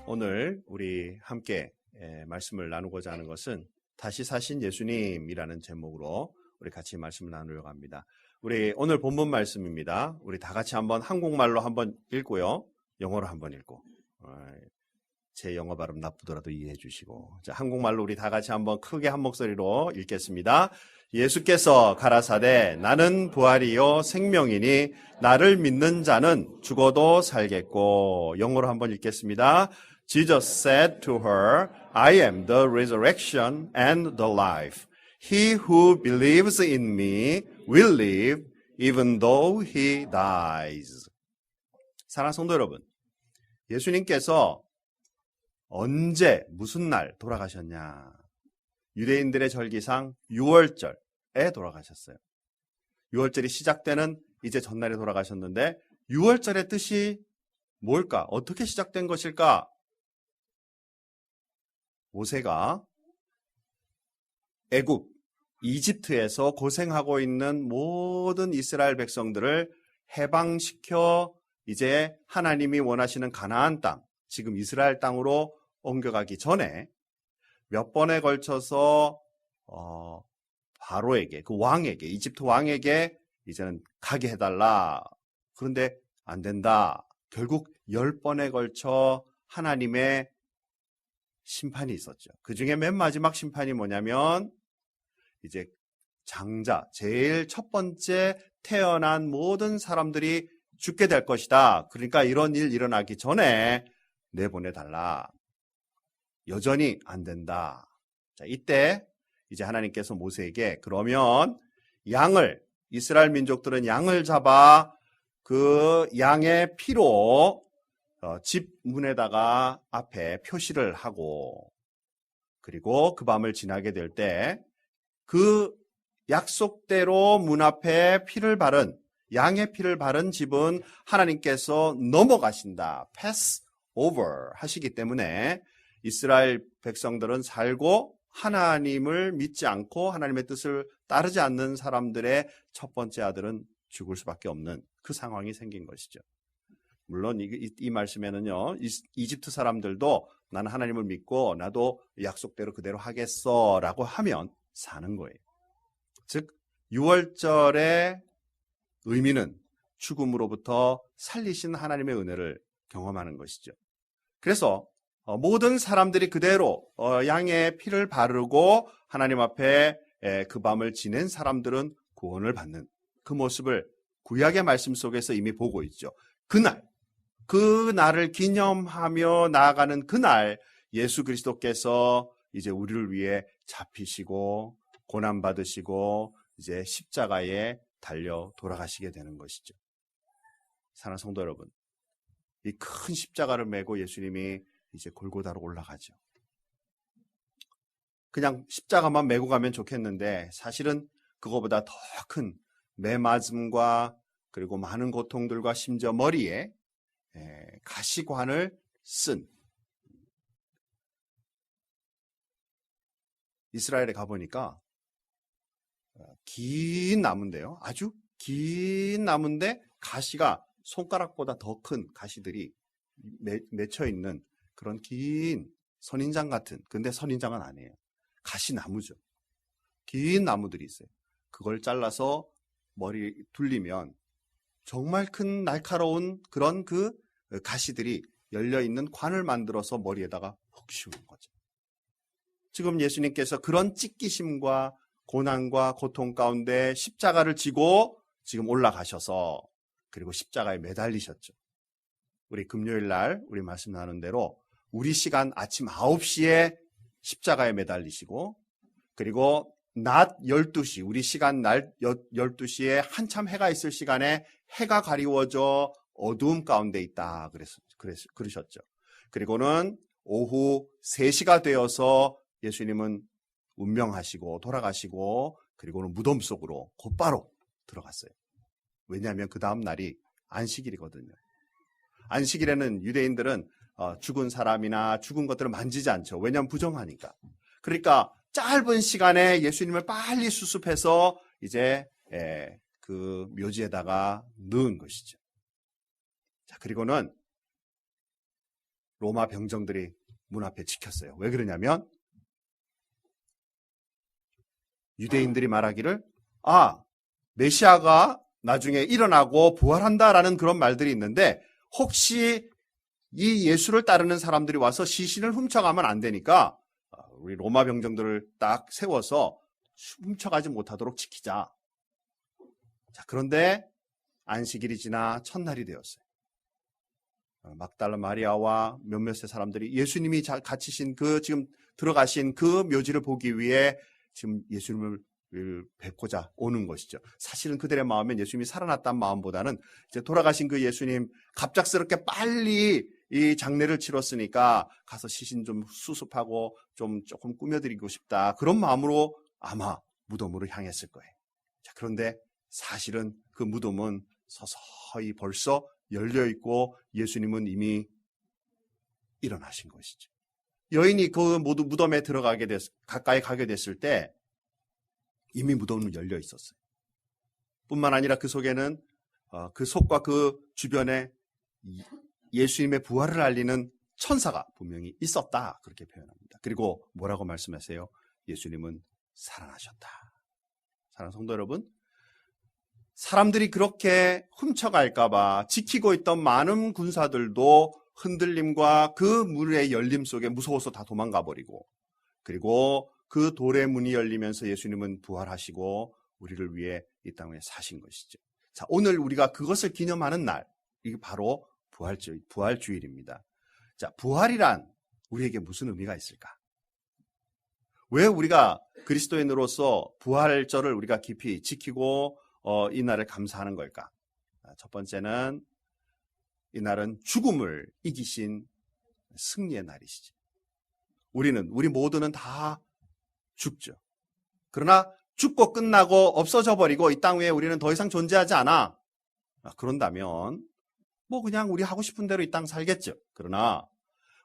오늘 우리 함께 말씀을 나누고자 하는 것은 다시 사신 예수님이라는 제목으로 우리 같이 말씀을 나누려고 합니다. 우리 오늘 본문 말씀입니다. 우리 다 같이 한번 한국말로 한번 읽고요. 영어로 한번 읽고. 제 영어 발음 나쁘더라도 이해해 주시고. 자, 한국말로 우리 다 같이 한번 크게 한 목소리로 읽겠습니다. 예수께서 가라사대 나는 부활이요 생명이니 나를 믿는 자는 죽어도 살겠고. 영어로 한번 읽겠습니다. Jesus said to her, I am the resurrection and the life. He who believes in me will live even though he dies. 사랑하는 성도 여러분, 예수님께서 언제 무슨 날 돌아가셨냐? 유대인들의 절기상 6월절에 돌아가셨어요. 6월절이 시작되는 이제 전날에 돌아가셨는데 6월절의 뜻이 뭘까? 어떻게 시작된 것일까? 모세가 애굽, 이집트에서 고생하고 있는 모든 이스라엘 백성들을 해방시켜 이제 하나님이 원하시는 가나안 땅, 지금 이스라엘 땅으로 옮겨가기 전에 몇 번에 걸쳐서 바로에게, 그 왕에게, 이집트 왕에게 이제는 가게 해달라. 그런데 안 된다. 결국 10번에 걸쳐 하나님의 심판이 있었죠. 그 중에 맨 마지막 심판이 뭐냐면 이제 장자, 제일 첫 번째 태어난 모든 사람들이 죽게 될 것이다. 그러니까 이런 일 일어나기 전에 내보내달라. 여전히 안 된다. 자, 이때 이제 하나님께서 모세에게 그러면 이스라엘 민족들은 양을 잡아 그 양의 피로 집 문에다가 앞에 표시를 하고 그리고 그 밤을 지나게 될 때 그 약속대로 문 앞에 피를 바른 양의 피를 바른 집은 하나님께서 넘어가신다. pass over 하시기 때문에 이스라엘 백성들은 살고 하나님을 믿지 않고 하나님의 뜻을 따르지 않는 사람들의 첫 번째 아들은 죽을 수밖에 없는 그 상황이 생긴 것이죠. 물론 이 말씀에는요, 이집트 사람들도 나는 하나님을 믿고 나도 약속대로 그대로 하겠어 라고 하면 사는 거예요. 즉 6월절의 의미는 죽음으로부터 살리신 하나님의 은혜를 경험하는 것이죠. 그래서 모든 사람들이 그대로 양의 피를 바르고 하나님 앞에 그 밤을 지낸 사람들은 구원을 받는 그 모습을 구약의 말씀 속에서 이미 보고 있죠. 그 날을 기념하며 나아가는 그날 예수 그리스도께서 이제 우리를 위해 잡히시고 고난받으시고 이제 십자가에 달려 돌아가시게 되는 것이죠. 사랑하는 성도 여러분, 이 큰 십자가를 메고 예수님이 이제 골고다로 올라가죠. 그냥 십자가만 메고 가면 좋겠는데 사실은 그거보다 더 큰 매맞음과 그리고 많은 고통들과 심지어 머리에 가시관을 쓴 이스라엘에 가보니까 긴 나무인데요. 아주 긴 나무인데 가시가 손가락보다 더 큰 가시들이 맺혀 있는 그런 긴 선인장 같은, 근데 선인장은 아니에요. 가시나무죠. 긴 나무들이 있어요. 그걸 잘라서 머리 둘리면 정말 큰 날카로운 그런 그 가시들이 열려있는 관을 만들어서 머리에다가 푹 씌우는 거죠. 지금 예수님께서 그런 찢기심과 고난과 고통 가운데 십자가를 지고 지금 올라가셔서 그리고 십자가에 매달리셨죠. 우리 금요일 날 우리 말씀 나눈 대로 우리 시간 아침 9시에 십자가에 매달리시고 그리고 낮 12시 우리 시간 날 12시에 한참 해가 있을 시간에 해가 가리워져 어두움 가운데 있다 그러셨죠. 그리고는 오후 3시가 되어서 예수님은 운명하시고 돌아가시고 그리고는 무덤 속으로 곧바로 들어갔어요. 왜냐하면 그 다음 날이 안식일이거든요. 안식일에는 유대인들은 죽은 사람이나 죽은 것들을 만지지 않죠. 왜냐하면 부정하니까. 그러니까 짧은 시간에 예수님을 빨리 수습해서 이제 그 묘지에다가 넣은 것이죠. 자, 그리고는 로마 병정들이 문 앞에 지켰어요. 왜 그러냐면 유대인들이 말하기를 메시아가 나중에 일어나고 부활한다라는 그런 말들이 있는데 혹시 이 예수를 따르는 사람들이 와서 시신을 훔쳐가면 안 되니까 우리 로마 병정들을 딱 세워서 훔쳐가지 못하도록 지키자. 자, 그런데 안식일이 지나 첫날이 되었어요. 막달라 마리아와 몇몇의 사람들이 예수님이 갇히신 지금 들어가신 그 묘지를 보기 위해 지금 예수님을 뵙고자 오는 것이죠. 사실은 그들의 마음엔 예수님이 살아났다는 마음보다는 이제 돌아가신 그 예수님 갑작스럽게 빨리 이 장례를 치렀으니까 가서 시신 좀 수습하고 조금 꾸며드리고 싶다. 그런 마음으로 아마 무덤으로 향했을 거예요. 자, 그런데 사실은 그 무덤은 서서히 벌써 열려있고 예수님은 이미 일어나신 것이죠. 여인이 그 무덤에 가까이 가게 됐을 때 이미 무덤은 열려 있었어요. 뿐만 아니라 그 속에는 그 속과 그 주변에 예수님의 부활을 알리는 천사가 분명히 있었다. 그렇게 표현합니다. 그리고 뭐라고 말씀하세요? 예수님은 살아나셨다. 사랑하는 성도 여러분, 사람들이 그렇게 훔쳐갈까봐 지키고 있던 많은 군사들도 흔들림과 그 문의 열림 속에 무서워서 다 도망가 버리고, 그리고 그 돌의 문이 열리면서 예수님은 부활하시고 우리를 위해 이 땅에 사신 것이죠. 자, 오늘 우리가 그것을 기념하는 날, 이게 바로 부활주일입니다. 자, 부활이란 우리에게 무슨 의미가 있을까? 왜 우리가 그리스도인으로서 부활절을 우리가 깊이 지키고 이 날을 감사하는 걸까? 첫 번째는 이 날은 죽음을 이기신 승리의 날이시죠. 우리 모두는 다 죽죠. 그러나 죽고 끝나고 없어져 버리고 이 땅 위에 우리는 더 이상 존재하지 않아. 그런다면 그냥 우리 하고 싶은 대로 이 땅 살겠죠. 그러나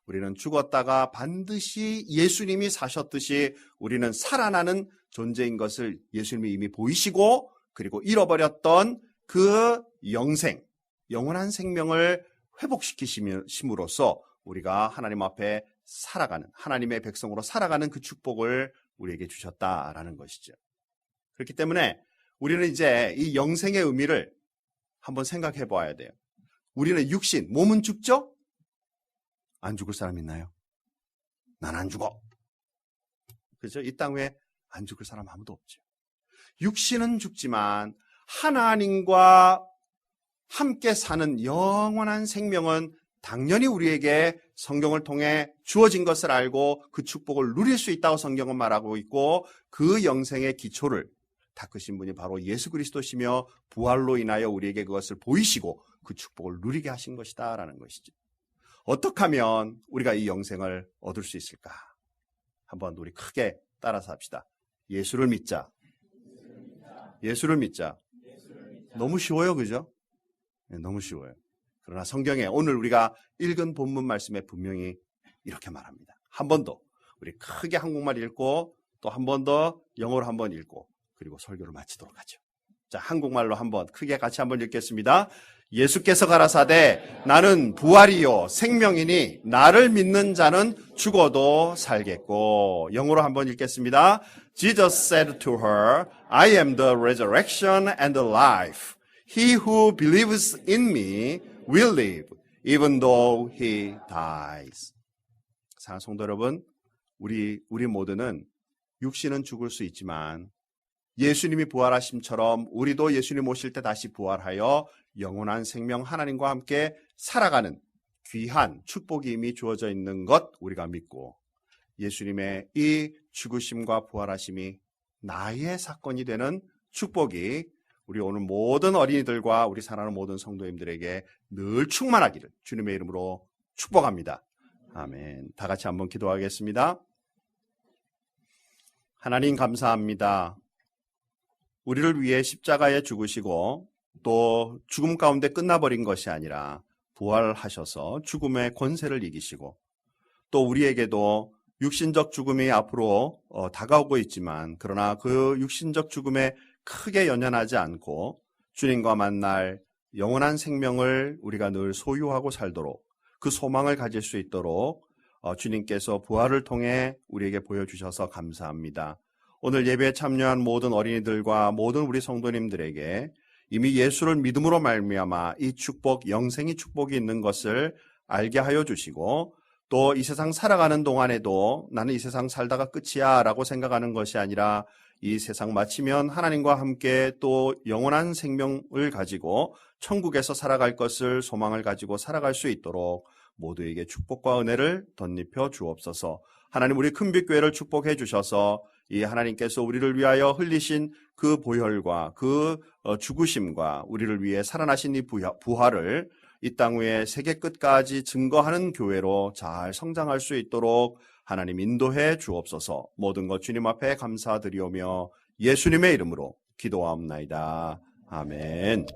우리는 죽었다가 반드시 예수님이 사셨듯이 우리는 살아나는 존재인 것을 예수님이 이미 보이시고, 그리고 잃어버렸던 그 영원한 생명을 회복시키심으로써 우리가 하나님 앞에 살아가는, 하나님의 백성으로 살아가는 그 축복을 우리에게 주셨다라는 것이죠. 그렇기 때문에 우리는 이제 이 영생의 의미를 한번 생각해 봐야 돼요. 우리는 육신, 몸은 죽죠? 안 죽을 사람 있나요? 난 안 죽어. 그렇죠? 이 땅 위에 안 죽을 사람 아무도 없죠. 육신은 죽지만 하나님과 함께 사는 영원한 생명은 당연히 우리에게 성경을 통해 주어진 것을 알고 그 축복을 누릴 수 있다고 성경은 말하고 있고, 그 영생의 기초를 닦으신 분이 바로 예수 그리스도시며 부활로 인하여 우리에게 그것을 보이시고 그 축복을 누리게 하신 것이다 라는 것이죠. 어떻게 하면 우리가 이 영생을 얻을 수 있을까? 한번 우리 크게 따라서 합시다. 예수를 믿자. 예수를 믿자. 너무 쉬워요, 그죠? 네, 너무 쉬워요. 그러나 성경에 오늘 우리가 읽은 본문 말씀에 분명히 이렇게 말합니다. 한 번 더 우리 크게 한국말 읽고 또 한 번 더 영어로 한 번 읽고 그리고 설교를 마치도록 하죠. 자, 한국말로 한번 크게 같이 한번 읽겠습니다. 예수께서 가라사대 나는 부활이요 생명이니 나를 믿는 자는 죽어도 살겠고. 영어로 한번 읽겠습니다. Jesus said to her, I am the resurrection and the life. He who believes in me will live, even though he dies. 사랑하는 성도 여러분, 우리 모두는 육신은 죽을 수 있지만 예수님이 부활하심처럼 우리도 예수님 오실 때 다시 부활하여 영원한 생명 하나님과 함께 살아가는 귀한 축복이 이미 주어져 있는 것 우리가 믿고, 예수님의 이 죽으심과 부활하심이 나의 사건이 되는 축복이 우리 오늘 모든 어린이들과 우리 사랑하는 모든 성도님들에게 늘 충만하기를 주님의 이름으로 축복합니다. 아멘. 다 같이 한번 기도하겠습니다. 하나님 감사합니다. 우리를 위해 십자가에 죽으시고 또 죽음 가운데 끝나버린 것이 아니라 부활하셔서 죽음의 권세를 이기시고, 또 우리에게도 육신적 죽음이 앞으로 다가오고 있지만 그러나 그 육신적 죽음에 크게 연연하지 않고 주님과 만날 영원한 생명을 우리가 늘 소유하고 살도록 그 소망을 가질 수 있도록 주님께서 부활을 통해 우리에게 보여주셔서 감사합니다. 오늘 예배에 참여한 모든 어린이들과 모든 우리 성도님들에게 이미 예수를 믿음으로 말미암아 이 축복, 영생의 축복이 있는 것을 알게 하여 주시고, 또 이 세상 살아가는 동안에도 나는 이 세상 살다가 끝이야 라고 생각하는 것이 아니라 이 세상 마치면 하나님과 함께 또 영원한 생명을 가지고 천국에서 살아갈 것을 소망을 가지고 살아갈 수 있도록 모두에게 축복과 은혜를 덧입혀 주옵소서. 하나님, 우리 큰빛교회를 축복해 주셔서 이 하나님께서 우리를 위하여 흘리신 그 보혈과 그 죽으심과 우리를 위해 살아나신 이 부활을 이 땅 위에 세계 끝까지 증거하는 교회로 잘 성장할 수 있도록 하나님 인도해 주옵소서. 모든 것 주님 앞에 감사드리오며 예수님의 이름으로 기도하옵나이다. 아멘.